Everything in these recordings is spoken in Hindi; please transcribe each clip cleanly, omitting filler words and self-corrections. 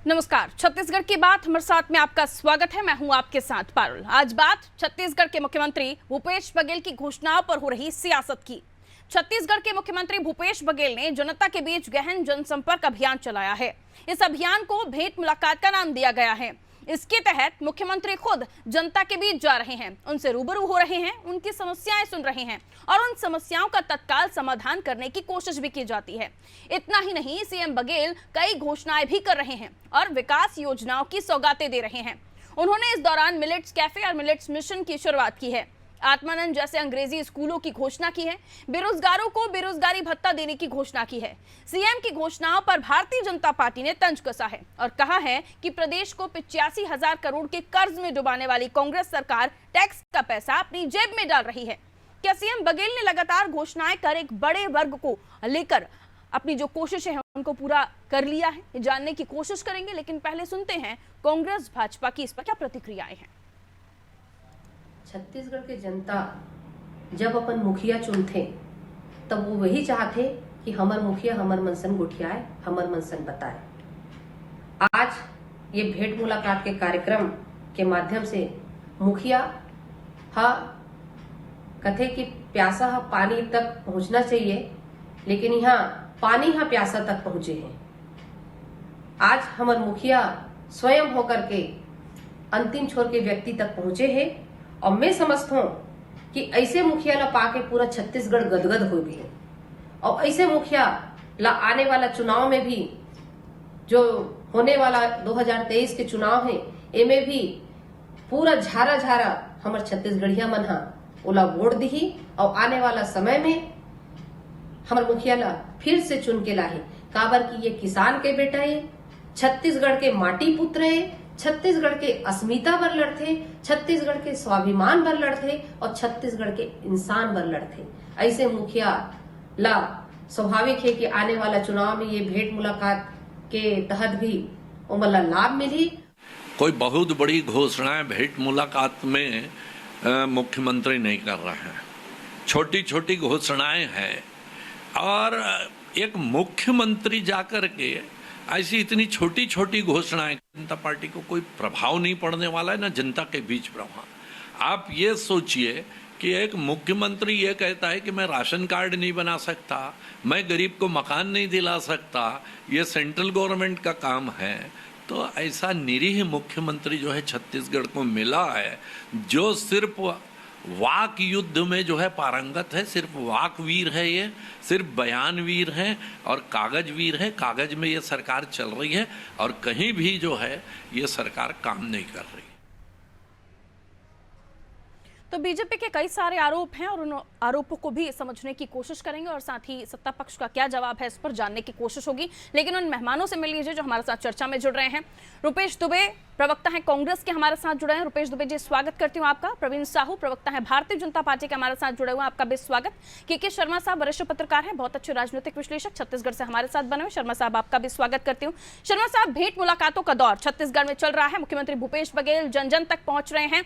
नमस्कार, छत्तीसगढ़ की बात हमारे साथ में आपका स्वागत है। मैं हूं आपके साथ पारुल। आज बात छत्तीसगढ़ के मुख्यमंत्री भूपेश बघेल की घोषणाओं पर हो रही सियासत की। छत्तीसगढ़ के मुख्यमंत्री भूपेश बघेल ने जनता के बीच गहन जनसंपर्क अभियान चलाया है। इस अभियान को भेंट मुलाकात का नाम दिया गया है। इसके तहत मुख्यमंत्री खुद जनता के बीच जा रहे हैं, उनसे रूबरू हो रहे हैं, उनकी समस्याएं सुन रहे हैं और उन समस्याओं का तत्काल समाधान करने की कोशिश भी की जाती है। इतना ही नहीं, सीएम बघेल कई घोषणाएं भी कर रहे हैं और विकास योजनाओं की सौगातें दे रहे हैं। उन्होंने इस दौरान मिलेट्स कैफे और मिलेट्स मिशन की शुरुआत की है। आत्मानंद जैसे अंग्रेजी स्कूलों की घोषणा की है। बेरोजगारों को बेरोजगारी भत्ता देने की घोषणा की है। सीएम की घोषणाओं पर भारतीय जनता पार्टी ने तंज कसा है और कहा है कि प्रदेश को 85,000 करोड़ के कर्ज में डुबाने वाली कांग्रेस सरकार टैक्स का पैसा अपनी जेब में डाल रही है। क्या सीएम बघेल ने लगातार घोषणाएं कर एक बड़े वर्ग को लेकर अपनी जो कोशिशें हैं उनको पूरा कर लिया है, ये जानने की कोशिश करेंगे। लेकिन पहले सुनते हैं कांग्रेस भाजपा की इस पर क्या प्रतिक्रियाएं हैं। छत्तीसगढ़ के जनता जब अपन मुखिया चुनते तब वो वही चाहते कि हमर मुखिया हमर मनसन गुठियाए, हमर मनसन बताए। आज ये भेंट मुलाकात के कार्यक्रम के माध्यम से मुखिया कथे कि प्यासा पानी तक पहुंचना चाहिए, लेकिन यहाँ पानी प्यासा तक पहुंचे हैं। आज हमर मुखिया स्वयं होकर के अंतिम छोर के व्यक्ति तक पहुंचे हैं और मैं समझता हूं कि ऐसे मुखिया ला पाके पूरा छत्तीसगढ़ गदगद हो गए और ऐसे मुखिया ला आने वाला चुनाव में भी, जो होने वाला 2023 के चुनाव है, एमे भी पूरा झारा झारा हमर छत्तीसगढ़िया मन ओला वोट दी और आने वाला समय में हमर मुखिया ला फिर से चुन के लाही। काबर की ये किसान के बेटा है, छत्तीसगढ़ के माटी पुत्र है, छत्तीसगढ़ के अस्मिता बर लड़ते, छत्तीसगढ़ के स्वाभिमान बर लड़ते और छत्तीसगढ़ के इंसान बर लड़ते। ऐसे मुखिया ला स्वाभाविक है कि आने वाला चुनाव में ये भेंट मुलाकात के तहत भी उमला लाभ मिली। कोई बहुत बड़ी घोषणाएं भेंट मुलाकात में मुख्यमंत्री नहीं कर रहे हैं, छोटी छोटी घोषणाएं हैं। और एक मुख्यमंत्री जाकर के ऐसी इतनी छोटी छोटी घोषणाएं, जनता पार्टी को कोई प्रभाव नहीं पड़ने वाला है ना जनता के बीच प्रभाव। आप ये सोचिए कि एक मुख्यमंत्री ये कहता है कि मैं राशन कार्ड नहीं बना सकता, मैं गरीब को मकान नहीं दिला सकता, ये सेंट्रल गवर्नमेंट का काम है। तो ऐसा निरीह मुख्यमंत्री जो है छत्तीसगढ़ को मिला है, जो सिर्फ वाक युद्ध में जो है पारंगत है, सिर्फ वाक वीर है, ये सिर्फ बयान वीर है और कागज वीर है। कागज में ये सरकार चल रही है और कहीं भी जो है ये सरकार काम नहीं कर रही। तो बीजेपी के कई सारे आरोप हैं और उन आरोपों को भी समझने की कोशिश करेंगे और साथ ही सत्ता पक्ष का क्या जवाब है इस पर जानने की कोशिश होगी। लेकिन उन मेहमानों से मिल लीजिए जो हमारे साथ चर्चा में जुड़ रहे हैं। रुपेश दुबे प्रवक्ता हैं कांग्रेस के, हमारे साथ जुड़े हैं। रुपेश दुबे जी, स्वागत करती हूँ आपका। प्रवीण साहू प्रवक्ता है भारतीय जनता पार्टी के, हमारे साथ जुड़े हुए हैं, आपका भी स्वागत। के शर्मा साहब वरिष्ठ पत्रकार हैं, बहुत अच्छे राजनीतिक विश्लेषक, छत्तीसगढ़ से हमारे साथ बने हुए। शर्मा साहब, आपका भी स्वागत करती हूँ। शर्मा साहब, भेंट मुलाकातों का दौर छत्तीसगढ़ में चल रहा है। मुख्यमंत्री भूपेश बघेल जन जन तक पहुंच रहे हैं,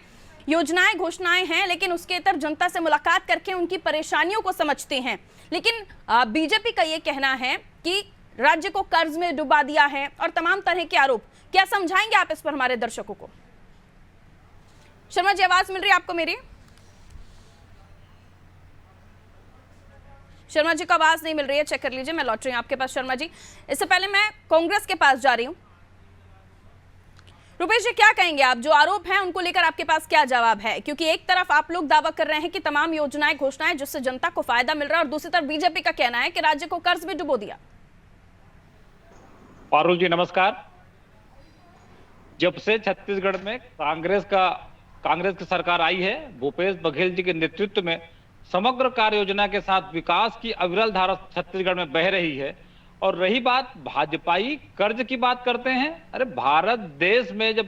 योजनाएं घोषणाएं हैं, लेकिन उसके तरफ जनता से मुलाकात करके उनकी परेशानियों को समझते हैं। लेकिन बीजेपी का ये कहना है कि राज्य को कर्ज में डुबा दिया है और तमाम तरह के आरोप। क्या समझाएंगे आप इस पर हमारे दर्शकों को? शर्मा जी, आवाज मिल रही है आपको मेरी? शर्मा जी को आवाज नहीं मिल रही है, चेक कर लीजिए, मैं लौट रही हूं आपके पास शर्मा जी। इससे पहले मैं कांग्रेस के पास जा रही हूं। रुपेश जी, क्या कहेंगे आप? जो आरोप हैं उनको लेकर आपके पास क्या जवाब है? क्योंकि एक तरफ आप लोग दावा कर रहे हैं कि तमाम योजनाएं घोषणाएं जिससे जनता को फायदा मिल रहा है और दूसरी तरफ बीजेपी का कहना है कि राज्य को कर्ज में डुबो दिया। पारुल जी नमस्कार। जब से छत्तीसगढ़ में कांग्रेस की सरकार आई है, भूपेश बघेल जी के नेतृत्व में समग्र कार्य योजना के साथ विकास की अविरल धारा छत्तीसगढ़ में बह रही है। और रही बात भाजपाई कर्ज की बात करते हैं, अरे भारत देश में जब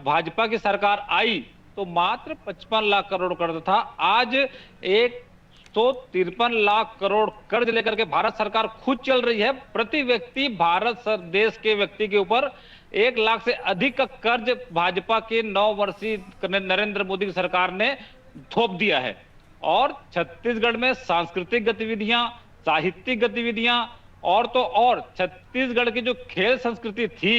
भाजपा की सरकार आई तो मात्र 55 लाख करोड़ कर्ज था। आज 153 लाख करोड़ कर्ज लेकर के भारत सरकार खुद चल रही है। प्रति व्यक्ति भारत देश के व्यक्ति के ऊपर 1 लाख से अधिक का कर्ज भाजपा के 9 वर्षीय नरेंद्र मोदी की सरकार ने थोप दिया है। और छत्तीसगढ़ में सांस्कृतिक गतिविधियां, साहित्यिक गतिविधियां, और तो और छत्तीसगढ़ की जो खेल संस्कृति थी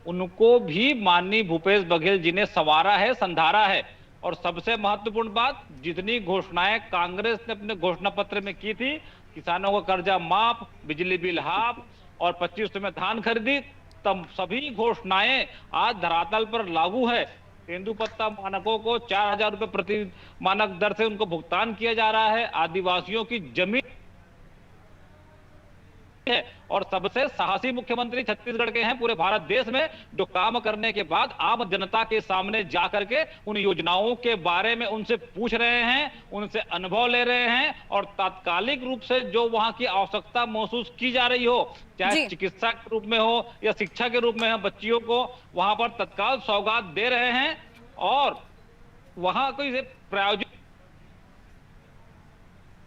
उनको भी माननीय भूपेश बघेल जी ने संवारा है, संधारा है। और सबसे महत्वपूर्ण बात, जितनी घोषणाएं कांग्रेस ने अपने घोषणा पत्र में की थी, किसानों का कर्जा माफ, बिजली बिल हाफ और 2500 में धान खरीदी, तब सभी घोषणाएं आज धरातल पर लागू है। तेंदुपत्ता मानकों को 4000 रुपए प्रति मानक दर से उनको भुगतान किया जा रहा है। आदिवासियों की जमीन है और सबसे साहसी मुख्यमंत्री छत्तीसगढ़ के हैं पूरे भारत देश में, जो काम करने के बाद आम जनता के सामने जाकर के उन योजनाओं के बारे में उनसे पूछ रहे हैं, उनसे अनुभव ले रहे हैं और तात्कालिक रूप से जो वहां की आवश्यकता महसूस की जा रही हो, चाहे चिकित्सा के रूप में हो या शिक्षा के रूप में हो, बच्चियों को वहां पर तत्काल सौगात दे रहे हैं। और वहां कोई प्रायोजित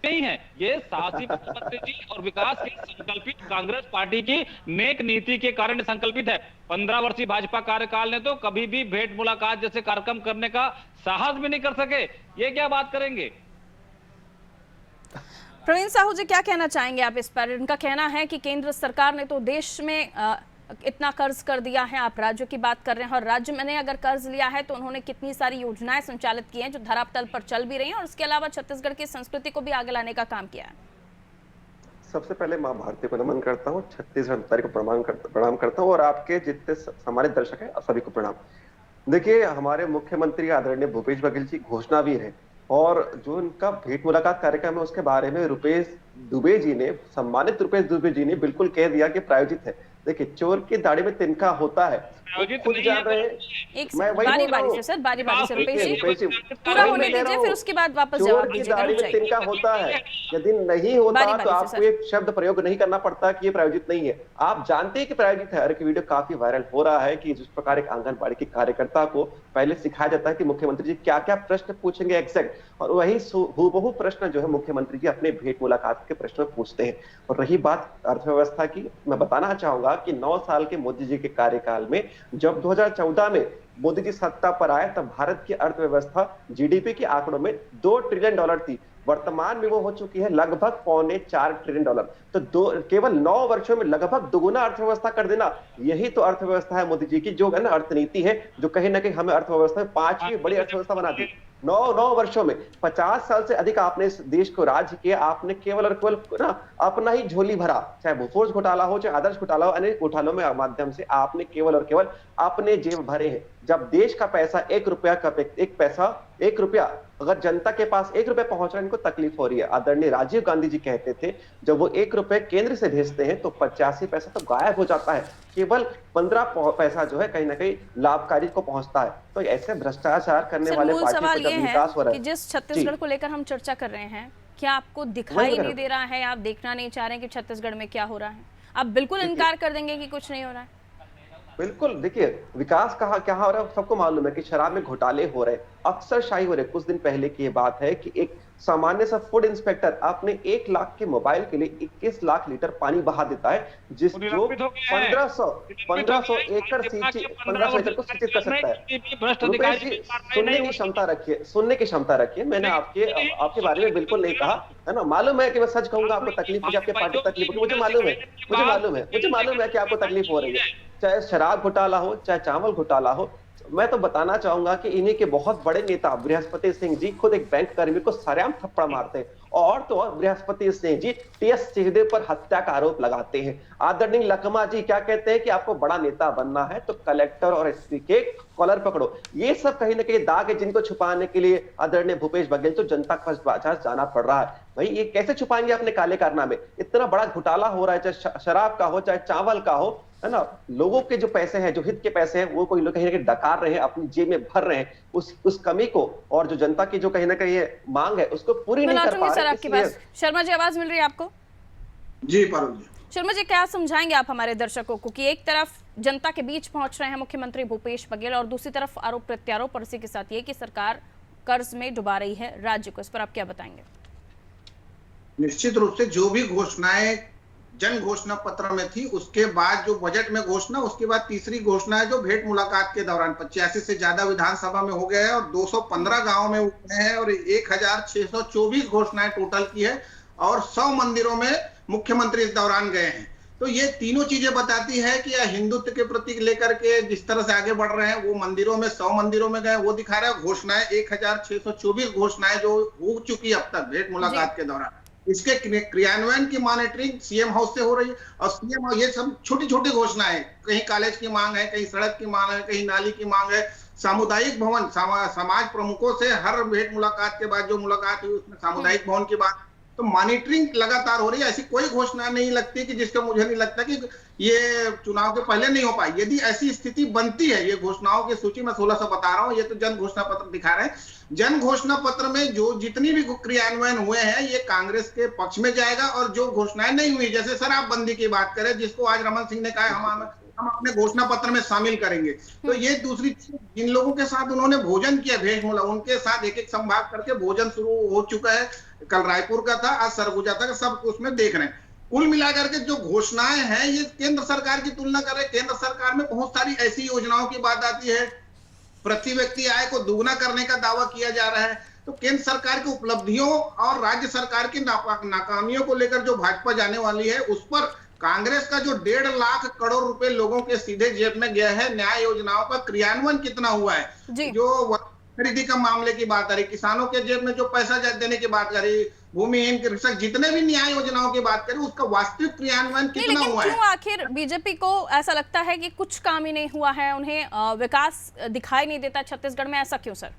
नहीं है, ये साहसी मुख्यमंत्री जी और विकास की संकल्पित कांग्रेस पार्टी की नेक नीति के कारण संकल्पित है। 15 वर्षीय भाजपा कार्यकाल ने तो कभी भी भेंट मुलाकात जैसे कार्यक्रम करने का साहस भी नहीं कर सके, ये क्या बात करेंगे। प्रवीण साहू जी, क्या कहना चाहेंगे आप इस पर? उनका कहना है कि केंद्र सरकार ने तो देश में इतना कर्ज कर दिया है, आप राज्यों की बात कर रहे हैं, और राज्य में अगर कर्ज लिया है तो उन्होंने कितनी सारी योजनाएं संचालित की हैं जो धरातल पर चल भी रही हैं, और उसके अलावा छत्तीसगढ़ की संस्कृति को भी आगे लाने का काम किया है। सबसे पहले मां भारती को नमन करता हूँ, छत्तीसगढ़ को प्रणाम करता हूँ और आपके जितने सम्मानित दर्शक हैं सभी को प्रणाम। देखिए, हमारे मुख्यमंत्री आदरणीय भूपेश बघेल जी घोषणावीर है और जो उनका भेंट मुलाकात कार्यक्रम है उसके बारे में रुपेश दुबे जी ने, सम्मानित रुपेश दुबे जी ने बिल्कुल कह दिया कि प्रायोजित है। देखिए, चोर की दाढ़ी में तिनका होता है, खुद जान रहे हैं। मैं वही बारी से सर, बारी से रुपेश जी पूरा होने दीजिए, फिर उसके बाद वापस जवाब दीजिए। चोर की दाढ़ी में तिनका होता है, यदि नहीं होता तो आपको एक शब्द प्रयोग नहीं करना पड़ता कि ये प्रायोजित नहीं है। आप जानते हैं कि प्रायोजित है। और एक वीडियो काफी वायरल हो रहा है कि जिस प्रकार एक आंगनबाड़ी की कार्यकर्ता को पहले सिखाया जाता है कि मुख्यमंत्री जी क्या क्या प्रश्न पूछेंगे एग्जैक्ट, और वही हूबहू प्रश्न जो है मुख्यमंत्री जी अपने भेंट मुलाकात के प्रश्न में पूछते हैं। और रही बात अर्थव्यवस्था की, मैं बताना चाहूंगा कि 9 साल के मोदी जी के कार्यकाल में जब 2014 में मोदी जी सत्ता पर आए तब भारत की अर्थव्यवस्था जीडीपी के आंकड़ों में $2 ट्रिलियन थी। वर्तमान में वो हो चुकी है लगभग $4.25 ट्रिलियन। तो केवल 9 वर्षों में लगभग दुगुना अर्थव्यवस्था कर देना, यही तो अर्थव्यवस्था है मोदी जी की, जो है ना अर्थनीति है, जो कहीं ना कहीं हमें अर्थव्यवस्था में 5वीं बड़ी अर्थव्यवस्था बना दी। 9 वर्षों में 50 साल से अधिक आपने इस देश को राज्य किया, आपने केवल और केवल ना अपना ही झोली भरा, चाहे बोफोर्स घोटाला हो, चाहे आदर्श घोटाला हो, अनेक घोटालों में माध्यम से आपने केवल और केवल अपने जेब भरे हैं। जब देश का पैसा एक रुपया अगर जनता के पास 1 रुपया पहुंच रहा है, इनको तकलीफ हो रही है। आदरणीय राजीव गांधी जी कहते थे जब वो 1 रुपये केंद्र से भेजते हैं तो 85 पैसा तो गायब हो जाता है, केवल 15 पैसा जो है कहीं ना कहीं लाभकारी को पहुंचता है। तो ऐसे भ्रष्टाचार करने वाले पार्टी को जब विकास हो रहा है, कि जिस छत्तीसगढ़ को लेकर हम चर्चा कर रहे हैं, क्या आपको दिखाई नहीं दे रहा है, आप देखना नहीं चाह रहे हैं कि छत्तीसगढ़ में क्या हो रहा है? आप बिल्कुल इनकार कर देंगे कि कुछ नहीं हो रहा है? बिल्कुल, देखिए विकास कहाँ क्या हो रहा है सबको मालूम है कि शराब में घोटाले हो रहे हैं, अफसरशाही हो रहे हैं। कुछ दिन पहले की ये बात है कि एक सामान्य सा फूड इंस्पेक्टर अपने 1 लाख के मोबाइल के लिए 21 लाख लीटर पानी बहा देता है, जिस जो 1500 एकड़ को सिंचित कर सकता है। सुनने की क्षमता रखिए। मैंने आपके बारे में बिल्कुल नहीं कहा है ना, मालूम है कि मैं सच कहूंगा आपको तकलीफ होगी, आपके पार्टी तकलीफ होगी, मुझे मालूम है कि आपको तकलीफ हो रही है, चाहे शराब घोटाला हो, चाहे चावल घोटाला हो। मैं तो बताना चाहूंगा कि इन्हीं के बहुत बड़े नेता बृहस्पति सिंह जी खुद एक बैंक कर्मी को सरेआम थप्पड़ मारते हैं, और तो और बृहस्पति सिंह जी टीएस सिंहदेव पर हत्या का आरोप लगाते हैं। आदरणीय लखमा जी क्या कहते हैं कि आपको बड़ा नेता बनना है तो कलेक्टर और एसपी के कॉलर पकड़ो। ये सब कहीं ना कहीं दाग है जिनको छुपाने के लिए आदरणीय भूपेश बघेल तो जनता के पास जाना पड़ रहा है। भाई ये कैसे छुपाएंगे अपने काले कारनामे? इतना बड़ा घोटाला हो रहा है, चाहे शराब का हो चाहे चावल का हो, है ना। लोगों के जो पैसे हैं, जो हित के पैसे हैं, वो कोई लोग कहीं ना कहीं डकार रहे हैं, अपनी जेब में भर रहे हैं। उस कमी को और जो जनता की जो कहीं ना कहीं मांग है उसको पूरी नहीं कर पा रहे। शर्मा जी, आवाज मिल रही है आपको? जी पारुल जी। शर्मा जी, क्या समझाएंगे आप हमारे दर्शकों को कि एक तरफ जनता के बीच पहुंच रहे हैं मुख्यमंत्री भूपेश बघेल और दूसरी तरफ आरोप प्रत्यारोप और इसी के साथ ये कि सरकार कर्ज में डुबा रही है राज्य को, इस पर आप क्या बताएंगे? निश्चित रूप से जो भी घोषणाएं जन घोषणा पत्र में थी, उसके बाद जो बजट में घोषणा, उसके बाद तीसरी घोषणा है जो भेंट मुलाकात के दौरान 85 से ज्यादा विधानसभा में हो गया है और 215 गांव में हुए हैं और 1624 घोषणाएं टोटल की है और 100 मंदिरों में मुख्यमंत्री इस दौरान गए हैं। तो ये तीनों चीजें बताती है कि यह हिंदुत्व के प्रति लेकर के जिस तरह से आगे बढ़ रहे हैं, वो मंदिरों में 100 मंदिरों में गए, वो दिखा रहा है। घोषणाएं 1624 घोषणाएं जो हो चुकी अब तक भेंट मुलाकात के दौरान, इसके क्रियान्वयन की मॉनिटरिंग सीएम हाउस से हो रही है। और सीएम हाउस, ये सब छोटी छोटी घोषणाएं, कहीं कॉलेज की मांग है, कहीं सड़क की मांग है, कहीं नाली की मांग है, सामुदायिक भवन, समाज प्रमुखों से हर भेंट मुलाकात के बाद जो मुलाकात हुई उसमें सामुदायिक भवन की बात, तो मॉनिटरिंग लगातार हो रही है। ऐसी कोई घोषणा नहीं लगती कि जिसका मुझे नहीं लगता कि ये चुनाव के पहले नहीं हो पाई। यदि ऐसी स्थिति बनती है, ये घोषणाओं की सूची में 1600 बता रहा हूं, ये तो जन घोषणा पत्र दिखा रहे हैं। जन घोषणा पत्र में जो जितनी भी क्रियान्वयन हुए हैं ये कांग्रेस के पक्ष में जाएगा, और जो घोषणाएं नहीं हुई, जैसे शराबबंदी की बात करें, जिसको आज रमन सिंह ने कहा हम अपने घोषणा पत्र में शामिल करेंगे, तो ये दूसरी चीज, जिन लोगों के साथ उन्होंने भोजन किया भेंट मुलाकात, उनके साथ एक एक संभाग करके भोजन शुरू हो चुका है। कल रायपुर का था, आज सरगुजा था, सब उसमें देख रहे हैं। कुल मिलाकर के जो घोषणाएं हैं ये केंद्र सरकार की तुलना करें, केंद्र सरकार में बहुत सारी ऐसी योजनाओं की बात आती है, प्रति व्यक्ति आय को दोगुना करने का दावा किया जा रहा है। तो केंद्र सरकार की उपलब्धियों और राज्य सरकार की नाकामियों को लेकर जो भाजपा जाने वाली है, उस पर कांग्रेस का जो 1.5 लाख करोड़ रुपए लोगों के सीधे जेब में गया है, न्याय योजनाओं का क्रियान्वयन कितना हुआ है, जो खरीदी का मामले की बात करें, किसानों के जेब में जो पैसा देने की बात करें, भूमिहीन कृषक, जितने भी न्याय योजनाओं की बात करें, उसका वास्तविक क्रियान्वयन कितना हुआ है। क्यों आखिर बीजेपी को ऐसा लगता है कि कुछ काम ही नहीं हुआ है, उन्हें विकास दिखाई नहीं देता छत्तीसगढ़ में, ऐसा क्यों सर?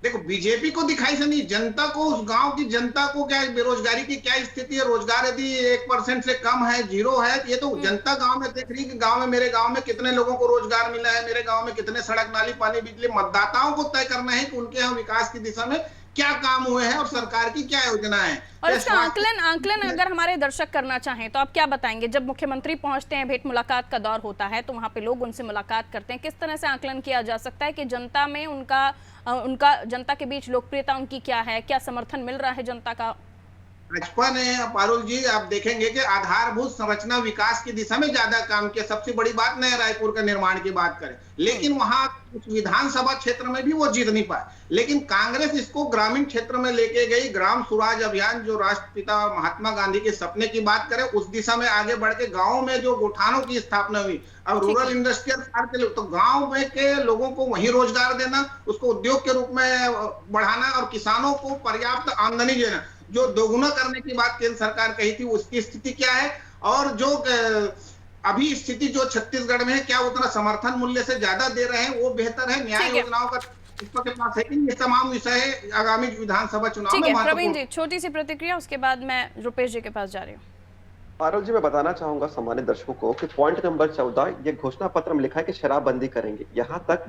देखो, बीजेपी को दिखाई से नहीं, जनता को, उस गांव की जनता को क्या बेरोजगारी की क्या स्थिति है, रोजगार यदि 1% से कम है, 0 है, ये तो जनता गांव में देख रही है कि गांव में, मेरे गांव में कितने लोगों को रोजगार मिला है, मेरे गांव में कितने सड़क, नाली, पानी, बिजली। मतदाताओं को तय करना है कि उनके यहाँ विकास की दिशा में क्या काम हुए हैं और सरकार की क्या योजना है। और इसका आंकलन अगर हमारे दर्शक करना चाहें तो आप क्या बताएंगे? जब मुख्यमंत्री पहुंचते हैं, भेंट मुलाकात का दौर होता है, तो वहां पे लोग उनसे मुलाकात करते हैं, किस तरह से आंकलन किया जा सकता है कि जनता में उनका जनता के बीच लोकप्रियता उनकी क्या है, क्या समर्थन मिल रहा है जनता का? भाजपा ने, पारुल जी, आप देखेंगे कि आधारभूत संरचना विकास की दिशा में ज्यादा काम किया। सबसे बड़ी बात नया रायपुर का निर्माण की बात करें, लेकिन वहां कुछ विधानसभा क्षेत्र में भी वो जीत नहीं पाए। लेकिन कांग्रेस इसको ग्रामीण क्षेत्र में लेके गई। ग्राम स्वराज अभियान, जो राष्ट्रपिता महात्मा गांधी के सपने की बात करें, उस दिशा में आगे बढ़ के गाँव में जो गोठानों की स्थापना हुई, अब रूरल इंडस्ट्रियल पार्क के लोग, तो गाँव में के लोगों को वही रोजगार देना, उसको उद्योग के रूप में बढ़ाना और किसानों को पर्याप्त आमदनी देना, जो दोगुना करने की बात केंद्र सरकार कही थी, उसकी स्थिति क्या है? और जो अभी स्थिति जो छत्तीसगढ़ में है, क्या उतना समर्थन मूल्य से ज्यादा दे रहे हैं, वो बेहतर है? न्याय योजनाओं का के पास है कि ये तमाम विषय आगामी विधानसभा चुनाव में। प्रवीण जी, छोटी सी प्रतिक्रिया, उसके बाद मैं रुपेश जी के पास जा रही हूँ। पारुल जी, मैं बताना चाहूंगा सम्मानित दर्शकों को कि पॉइंट नंबर 14, ये घोषणा पत्र में लिखा है कि शराबबंदी करेंगे, यहाँ तक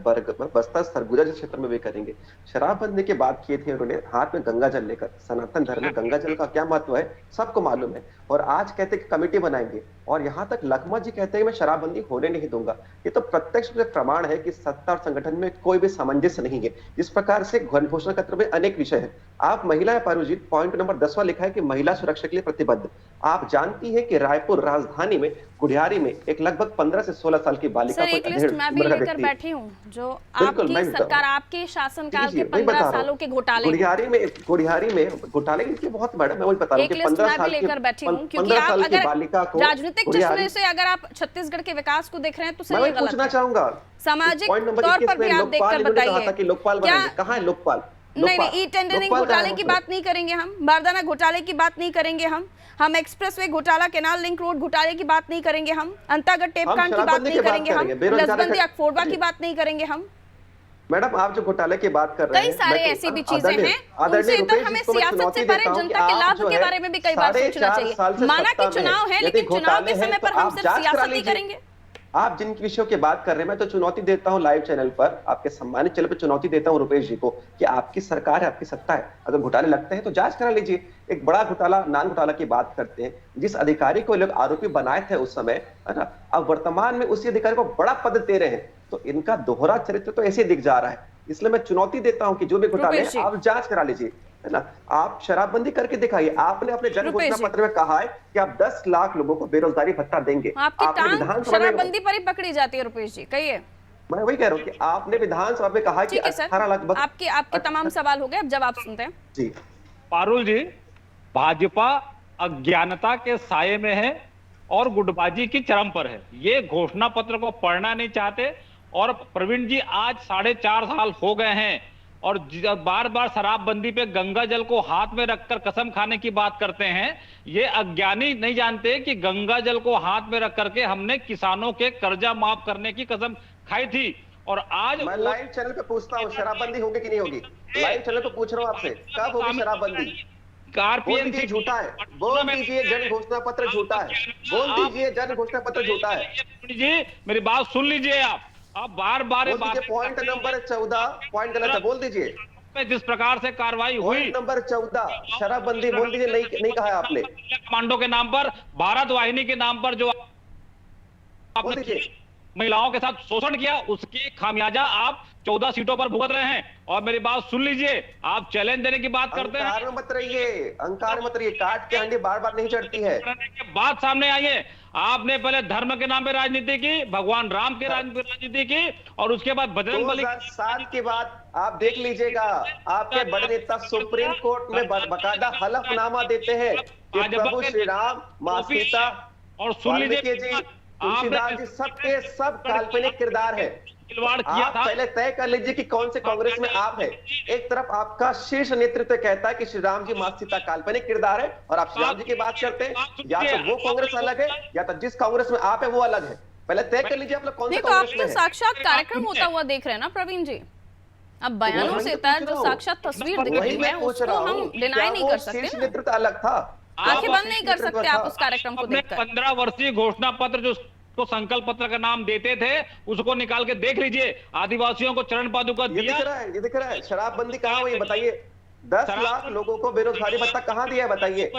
बस्तर सरगुजा क्षेत्र में भी करेंगे। शराबबंदी की बात की थी उन्होंने, हाथ में गंगा जल लेकर। सनातन धर्म में गंगा जल का क्या महत्व है सबको मालूम है, और आज कहते हैं कि कमेटी बनाएंगे, और यहाँ तक लखमा जी कहते हैं मैं शराबबंदी होने नहीं दूंगा। ये तो प्रत्यक्ष रूप से प्रमाण है कि सत्ता और संगठन में कोई भी सामंजस्य नहीं है। इस प्रकार से घोषणा पत्र में अनेक विषय है। आप महिला, पारुल जी, पॉइंट नंबर 10 लिखा है कि महिला सुरक्षा के लिए प्रतिबद्ध। आप जानती है कि रायपुर राजधानी में गुढ़ियारी में एक लगभग 15 से 16 साल की बालिका पर एक लिस्ट मैं भी लेकर बैठी हूं, जो आपकी सरकार, आपके शासनकाल के 15 सालों के घोटाले, गुढ़ियारी में घोटाले की बहुत बड़ा, मैं वही बता रहा हूं कि 15 साल लेकर बैठी हूं, क्योंकि आप अगर राजनीतिक चश्मे से अगर आप छत्तीसगढ़ के विकास को देख रहे हैं तो सही गलत पूछना चाहूंगा, सामाजिक तौर पर भी आप देखकर बताइए कि लोकपाल बनाएंगे। कहां है लोकपाल? नहीं, ई टेंडरिंग घोटाले की बात नहीं करेंगे हम, बारदाना घोटाले की बात नहीं करेंगे हम एक्सप्रेसवे घोटाला, केनाल लिंक रोड घोटाले की बात नहीं करेंगे हम, अंतागढ़ टेप कांड की बात नहीं करेंगे हम, नसबंदी अखफोड़वा की बात नहीं करेंगे हम। मैडम, आप जो घोटाले की बात कर रहे हैं, कई सारे ऐसी भी चीजें हैं, उनसे इतर हमें सियासत से परे जनता के लाभ के बारे में भी कई बार सोचना चाहिए। माना कि चुनाव है, लेकिन चुनाव के समय पर हम सिर्फ सियासत ही करेंगे। आप जिन विषयों की बात कर रहे हैं, मैं तो चुनौती देता हूं लाइव चैनल पर, आपके सम्मानित चैनल पर चुनौती देता हूं रुपेश जी को कि आपकी सरकार है, आपकी सत्ता है, अगर घोटाले लगते हैं तो जांच करा लीजिए। एक बड़ा घोटाला, नान घोटाला की बात करते हैं, जिस अधिकारी को लोग आरोपी बनाए थे उस समय, है ना, अब वर्तमान में उसी अधिकारी को बड़ा पद दे रहे हैं, तो इनका दोहरा चरित्र तो ऐसे दिख जा रहा है। इसलिए मैं चुनौती देता हूं कि जो भी घोटाले हैं आप जांच करा लीजिए, है ना। आप शराबबंदी करके दिखाइए। आपने अपने जन घोषणा पत्र में कहा है कि आप 10 लाख लोगों को बेरोजगारी भत्ता देंगे। आपने विधानसभा शराबबंदी पर ही पकड़ी जाती है रुपेश जी, कहिए। मैं वही कह रहा हूँ कि आपने विधानसभा में कहा कि 18 लाख। आपके तमाम सवाल हो गए, अब जवाब सुनते हैं जी। पारुल जी, भाजपा अज्ञानता के साये में है, और गुटबाजी की चरम पर है। ये घोषणा पत्र को पढ़ना नहीं चाहते। और प्रवीण जी, आज 4.5 साल हो गए हैं और बार बार शराबबंदी पे गंगा जल को हाथ में रखकर कसम खाने की बात करते हैं। ये अज्ञानी नहीं जानते कि गंगा जल को हाथ में रख करके हमने किसानों के कर्जा माफ करने की कसम खाई थी। और आज मैं लाइव चैनल पे पूछता हूँ, शराबबंदी होगी कि नहीं होगी? लाइव चैनल पे पूछ रहा हूँ आपसे, कब होगी शराबबंदी? बोल दीजिए झूठा है, बोल दीजिए जन घोषणा पत्र झूठा है, बोल दीजिए जन घोषणा पत्र झूठा है। जी मेरी बात सुन लीजिए आप बार बार पॉइंट नंबर 14 पॉइंट गलत है, बोल दीजिए। जिस प्रकार से कार्रवाई हुई, पॉइंट नंबर 14 शराबबंदी बोल दीजिए, नहीं कहा है आपने। कमांडो के नाम पर, भारत वाहिनी के नाम पर जो आपने महिलाओं के साथ शोषण किया, उसकी खामियाजा आप 14 सीटों पर भुगत रहे हैं। और मेरी बात सुन लीजिए, आप चैलेंज देने की बात करते हैं, अहंकार मत रहिए, काट के हंडी बार बार नहीं चढ़ती है। बात सामने आई है, आपने पहले धर्म के नाम पे राजनीति की, भगवान राम के राजनीति की, और उसके बाद बजरंग बली। 2007 के बाद आप देख लीजिएगा, आपके बड़े नेता सुप्रीम कोर्ट में बकायदा हलफनामा देते हैं कि प्रभु श्री राम, मां सीता और सुन लीजिए जी, तुलसीदास जी, सबके सब काल्पनिक किरदार है। खिलवाड़ किया था। पहले तय कर लीजिए कि कौन से कांग्रेस में आप है। एक तरफ आपका शीर्ष नेतृत्व कहता है कि श्री राम जी, मां सीता काल्पनिक किरदार है, और आप श्री राम जी की बात करते हैं। या तो वो कांग्रेस अलग है, या तो जिस कांग्रेस में आप है वो अलग है। पहले तय कर लीजिए आप लोग कौन से कांग्रेस में है। साक्षात कार्यक्रम होता हुआ देख रहे हैं ना प्रवीण जी, अब बयानों से जो साक्षात तस्वीर दिख रही है उसको हम डिनाई नहीं कर सकते। शीर्ष नेतृत्व अलग था, आंखें बंद नहीं कर सकते आप उस कार्यक्रम को देखकर। 15 वर्षीय घोषणा पत्र जो को संकल्प पत्र का नाम देते थे, उसको निकाल के देख लीजिए। आदिवासियों को चरण पादुका दिया। ये दिख रहा है। शराबबंदी कहाँ हुई बताइए? 10 लाख लोगों को बेरोजगारी भत्ता कहाँ दिया है बताइए?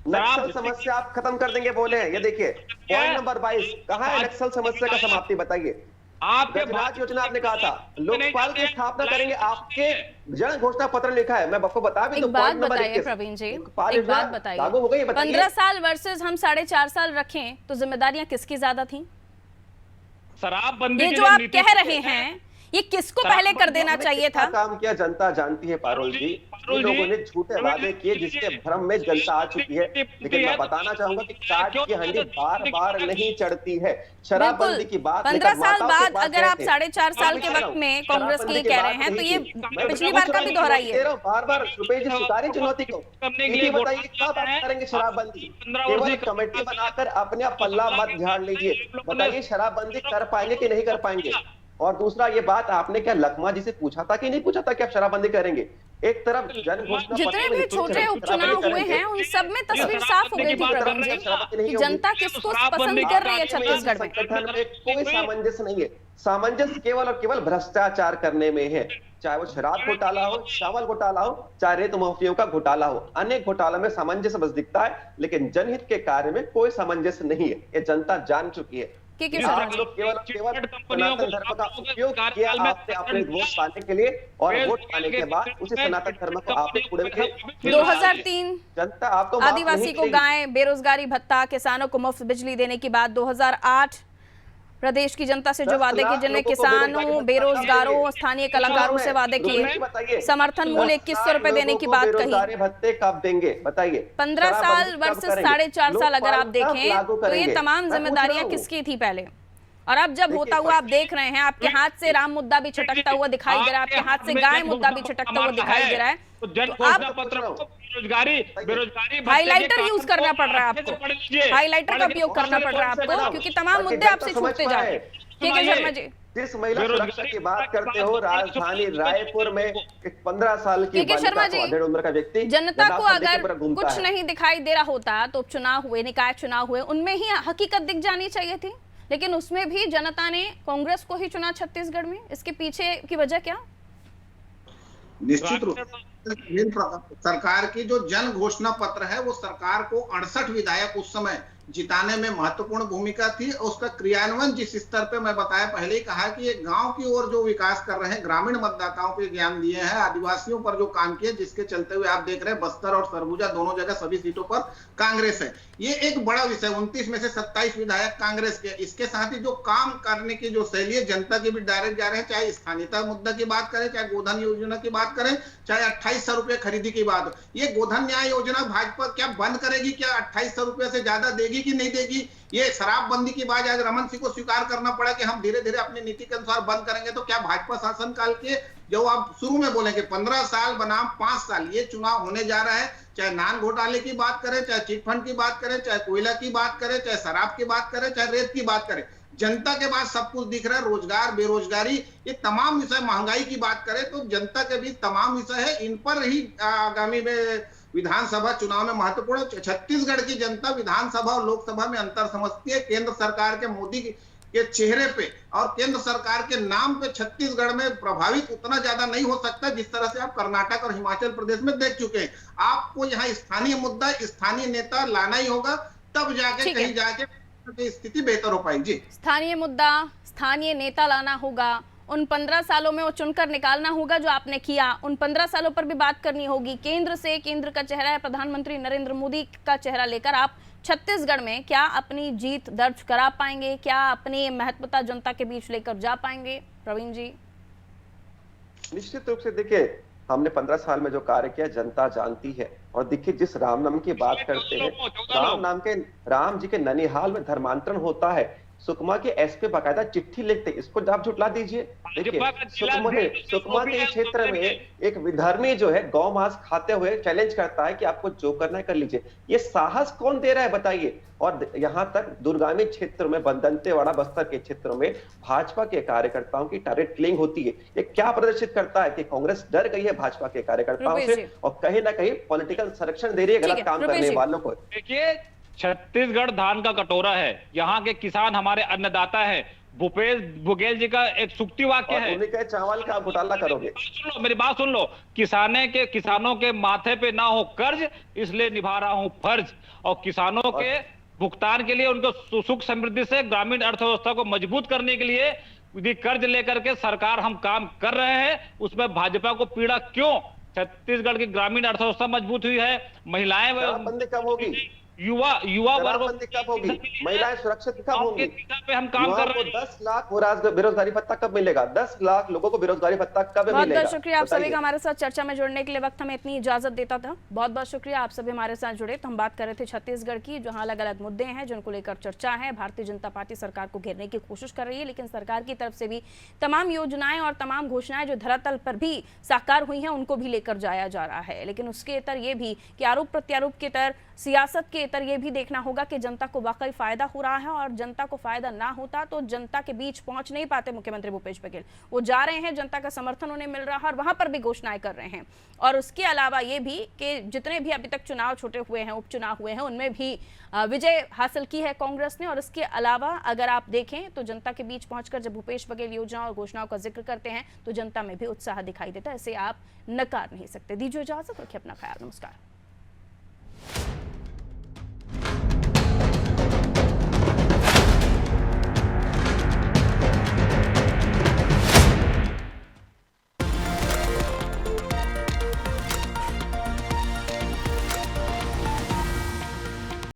नक्सल समस्या आप खत्म कर देंगे बोले हैं, ये देखिए पॉइंट नंबर 22, कहाँ है नक्सल समस्या का समाप्ति बताइए? आपके गजराज योजना आपने कहा था, लोकपाल की स्थापना करेंगे, आपके जन घोषणा पत्र लिखा है। मैं आपको बता भी एक बात बताइए प्रवीण जी, एक बात बताइए, लागू हो गई? 15 साल वर्सेस हम 4.5 साल रखें तो जिम्मेदारियां किसकी ज्यादा थी? शराबबंदी ये जो आप कह रहे हैं, ये किसको पहले कर देना चाहिए था? काम किया जनता जानती है पारुल जी। इन लोगों ने झूठे वादे किए जिसके भ्रम में जनता आ चुकी है। लेकिन मैं बताना चाहूंगा कि काट की हंडी बार बार नहीं चढ़ती है। शराबबंदी की बात 15 साल बाद अगर आप 4.5 साल के वक्त में कांग्रेस की कह रहे हैं तो ये पिछली बार का भी दोहराइए। बार बार रुपए जी स्वीकारी चुनौती को बताइए, कब बात करेंगे शराबबंदी? केवल कमेटी बनाकर अपने पल्ला मत झाड़ लीजिए। बताइए शराबबंदी कर पाएंगे कि नहीं कर पाएंगे? और दूसरा, ये बात आपने क्या लखमा जी से पूछा था कि नहीं पूछा था कि आप शराबबंदी करेंगे? एक तरफ जन घोषणा जितने भी छोटे उपचुनाव हुए हैं उन सब में तस्वीर साफ हो गई थी प्रवीण जी कि जनता किसको पसंद कर रही है छत्तीसगढ़ में। संगठन में कोई सामंजस्य नहीं है। सामंजस्य केवल और केवल भ्रष्टाचार करने में है, चाहे वो शराब घोटाला हो, चावल घोटाला हो, चाहे रेत माफियाओं का घोटाला हो। अनेक घोटालों में सामंजस्य बस दिखता है, लेकिन जनहित के कार्य में कोई सामंजस्य नहीं है। ये जनता जान चुकी है। आप लोग केवल सनातन धर्म का उपयोग किया आपने अपने वोट पाने के लिए, और वोट पाने के बाद उसी सनातन धर्म को आपने कूड़े में 2003 जनता आपको आदिवासी को गाय, बेरोजगारी भत्ता, किसानों को मुफ्त बिजली देने की बात, 2008 प्रदेश की जनता से जो वादे किए जिनमें किसानों, बेरोजगारों, स्थानीय कलाकारों से वादे किए, समर्थन मूल्य 2100 रुपए देने की बात कही। भत्ते कब देंगे बताइए? 15 साल वर्सेस 4.5 साल अगर आप देखें तो ये तमाम जिम्मेदारियां किसकी थी पहले? और अब जब होता हुआ आप देख रहे हैं, आपके हाथ से राम मुद्दा भी छिटकता हुआ दिखाई दे रहा है, आपके हाथ से गाय मुद्दा भी छिटकता हुआ दिखाई दे रहा है, तो आप बेरोजगारी हाइलाइटर यूज करना पड़ रहा है आपको, हाइलाइटर का उपयोग करना पड़ रहा है आपको, क्योंकि तमाम मुद्दे आपसे छूटते जा रहे हैं। ठीक है शर्मा जी, जिस महिला सुरक्षा की बात करते हो, राजधानी रायपुर में एक 15 साल की शर्मा जी, उम्र का व्यक्ति, जनता को अगर कुछ नहीं दिखाई दे रहा होता तो उपचुनाव हुए, निकाय चुनाव हुए, उनमें ही हकीकत दिख जानी चाहिए थी, लेकिन उसमें भी जनता ने कांग्रेस को ही चुना छत्तीसगढ़ में। इसके पीछे की वजह क्या? निश्चित रूप से सरकार की जो जन घोषणा पत्र है वो सरकार को 68 विधायक उस समय जिताने में महत्वपूर्ण भूमिका थी। उसका क्रियान्वयन जिस स्तर पे मैं बताया पहले ही कहा कि ये गांव की ओर जो विकास कर रहे हैं, ग्रामीण मतदाताओं को ज्ञान दिए हैं, आदिवासियों पर जो काम किए, जिसके चलते हुए आप देख रहे हैं बस्तर और सरगुजा दोनों जगह सभी सीटों पर कांग्रेस है। ये एक बड़ा विषय, 29 में से 27 विधायक कांग्रेस के। इसके साथ ही जो काम करने की जो शैली है, जनता के भी डायरेक्ट जा रहे हैं, चाहे स्थानीयता मुद्दा की बात करें, चाहे गोधन योजना की बात करें, चाहे 2800 रुपए खरीदी की बात। ये गोधन न्याय योजना भाजपा क्या बंद करेगी? क्या 2800 रुपए से ज्यादा देगी देगी कि नहीं देगी। ये शराबबंदी की बात आज रमन सिंह को स्वीकार करना पड़ा कि हम धीरे धीरे अपनी नीति के अनुसार बंद करेंगे। तो क्या भाजपा शासनकाल के जो आप शुरू में बोलेंगे 15 साल बनाम 5 साल ये चुनाव होने जा रहा है, चाहे नान घोटाले की बात करें, चाहे चिटफंड की बात करें, चाहे कोयला की बात करें, चाहे शराब की बात करें, चाहे रेत की बात करें, जनता के पास सब कुछ दिख रहा है। रोजगार, बेरोजगारी, ये तमाम विषय, महंगाई की बात करें तो जनता के बीच तमाम विषय है। इन पर ही आगामी में विधानसभा चुनाव में महत्वपूर्ण। छत्तीसगढ़ की जनता विधानसभा और लोकसभा में अंतर समझती है। केंद्र सरकार के मोदी के चेहरे पे और केंद्र सरकार के नाम पे छत्तीसगढ़ में प्रभावित उतना ज्यादा नहीं हो सकता जिस तरह से आप कर्नाटक और हिमाचल प्रदेश में देख चुके हैं। आपको यहाँ स्थानीय मुद्दा, स्थानीय नेता लाना ही होगा, तब जाके कहीं जाके स्थिति बेहतर हो पाएगी। जी, स्थानीय मुद्दा, स्थानीय नेता लाना होगा। उन 15 सालों में वो चुनकर निकालना होगा जो आपने किया। उन 15 सालों पर भी बात करनी होगी। केंद्र से, केंद्र का चेहरा है प्रधानमंत्री नरेंद्र मोदी का चेहरा लेकर आप छत्तीसगढ़ में क्या अपनी जीत दर्ज करा पाएंगे? क्या अपनी महत्वता जनता के बीच लेकर जा पाएंगे? प्रवीण जी, निश्चित रूप से देखिए, हमने 15 साल में जो कार्य किया जनता जानती है। और देखिए, जिस राम नाम की बात करते हैं, राम जी के ननिहाल में धर्मांतरण होता है, सुकमा के एसपी बाकायदा चिट्ठी लिखते, इसको आप झुटला दीजिए। देखिए, सुकमा के क्षेत्र में एक विधर्मी जो है गौ मांस खाते हुए चैलेंज करता है कि आपको जो करना है कर लीजिए। ये साहस कौन दे रहा है बताइए? और यहाँ तक दुर्गामी क्षेत्र में, दंतेवाड़ा बस्तर के क्षेत्रों में भाजपा के कार्यकर्ताओं की टारगेट किलिंग होती है। ये क्या प्रदर्शित करता है कि कांग्रेस डर गई है भाजपा के कार्यकर्ताओं से और कहीं ना कहीं पॉलिटिकल संरक्षण दे रही है गलत काम करने वालों को। देखिए, छत्तीसगढ़ धान का कटोरा है, यहाँ के किसान हमारे अन्नदाता है। भूपेश बघेल जी का एक सूक्ति वाक्य है, उन्हीं के चावल का घोटाला करोगे। सुन लो, मेरी बात सुन लो। किसानों के माथे पे ना हो कर्ज, इसलिए निभा रहा हूं फर्ज। और किसानों के भुगतान के लिए, उनको सुख समृद्धि से ग्रामीण अर्थव्यवस्था को मजबूत करने के लिए यदि कर्ज लेकर के सरकार हम काम कर रहे हैं, उसमें भाजपा को पीड़ा क्यों? छत्तीसगढ़ की ग्रामीण अर्थव्यवस्था मजबूत हुई है, महिलाएं कब होगी, युवा वर्ग कब होगी, महिलाएं सुरक्षित कब होंगी? पे हम काम कर रहे हैं। 10 लाख बेरोजगारी भत्ता कब मिलेगा? 10 लाख लोगों को बेरोजगारी भत्ता कब मिलेगा? बहुत बहुत शुक्रिया आप सभी का हमारे साथ चर्चा में जुड़ने के लिए। वक्त हमें इतनी इजाजत देता था। बहुत बहुत शुक्रिया आप सभी हमारे साथ जुड़े। तो हम बात कर रहे थे छत्तीसगढ़ की, जहां अलग अलग मुद्दे हैं जिनको लेकर चर्चा है। भारतीय जनता पार्टी सरकार को घेरने की कोशिश कर रही है, लेकिन सरकार की तरफ से भी तमाम योजनाएं और तमाम घोषणाएं जो धरातल पर भी साकार हुई हैं उनको भी लेकर जाया जा रहा है। लेकिन उसके इतर ये भी कि आरोप प्रत्यारोप के इतर, सियासत के इतर ये भी देखना होगा कि जनता को वाकई फायदा हो रहा है। और जनता को फायदा ना होता तो जनता के बीच पहुंच नहीं पाते मुख्यमंत्री भूपेश बघेल। वो जा रहे हैं, जनता का समर्थन उन्हें मिल रहा है और वहां पर भी घोषणाएं कर रहे हैं। और उसके अलावा ये भी कि जितने भी अभी तक चुनाव छोटे हुए हैं, उपचुनाव हुए हैं, उनमें भी विजय हासिल की है कांग्रेस ने। और इसके अलावा अगर आप देखें तो जनता के बीच पहुंचकर जब भूपेश बघेल योजना और घोषणाओं का जिक्र करते हैं तो जनता में भी उत्साह दिखाई देता है। इसे आप नकार नहीं सकते। दीजिए इजाजत, रखिए अपना ख्याल। नमस्कार।